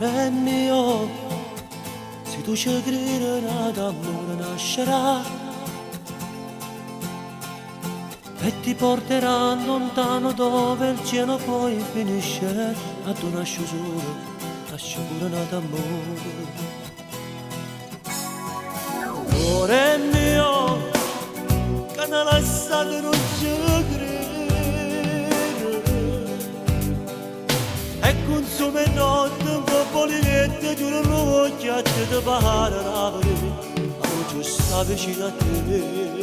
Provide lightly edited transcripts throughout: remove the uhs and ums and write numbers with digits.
Amore mio, se tu ci credi nada amore nascerà e ti porterà lontano dove il cielo poi finisce. Ma tu nasci solo, nasci pure nada amore. Amore mio, che ne lasciate non ci credo e consuma notte un po' polinetti di un rocchiato di pare ravere, ma non ci sta vicino a te.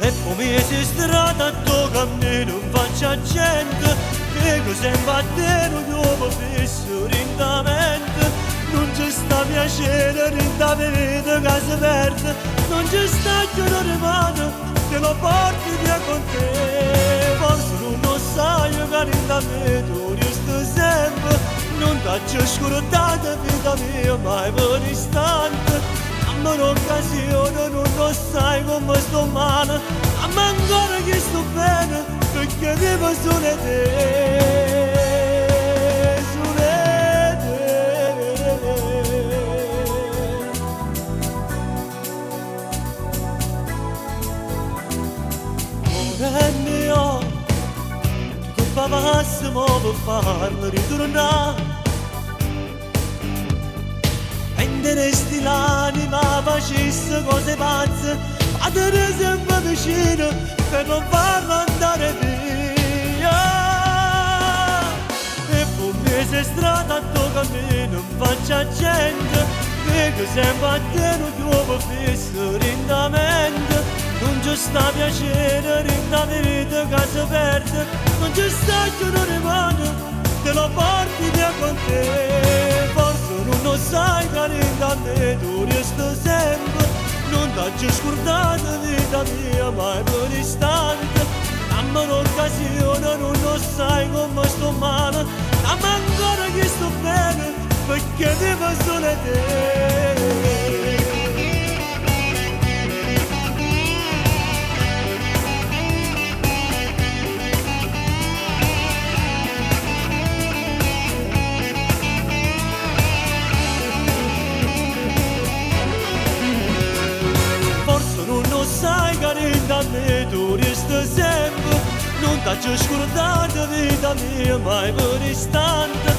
E poi mi si strada a tuo cammino in faccia a gente che sempre a te non devo fisso rindamente. Non ci sta piacere rinda vita che si perde, non ci sta che non rimane che lo porti via con te. Forse non lo sai che rinda me tu resti sempre, non t'ho scordata vita mia mai per istante. Ma un'occasione non lo sai come sto male, ma ancora che sto bene perché vivo solo te. Amore mio, come massimo per farlo ritornare, prenderesti l'anima, facessi cose pazze, ma te sempre vicino per non farlo andare via. E poi mi sei strada a tuo cammino, in faccia a gente, che sempre a te non trovo fisso rindamente. Non ci sta piacere, rinda vita che si perde, non ci sta che non rimane, te lo porti via con te. Forse non lo sai che rinda me tu resti sempre, non t'ho scordata vita mia mai per istante. Dammi un'occasione, non lo sai come sto male, dammi ancora che sto bene perché vivo solo te. Sai che da me tu resti sempre, non t'ho scordata vita mia mai per istante.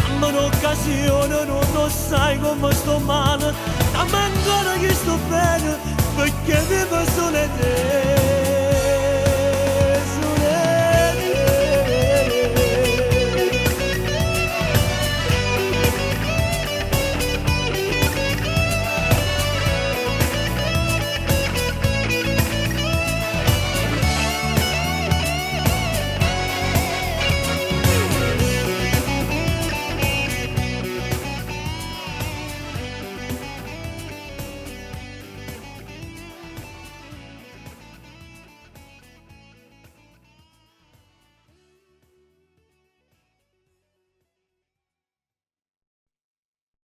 Dammi un'occasione, non lo sai come sto male, dammi ancora che sto bene perché vivo solo te.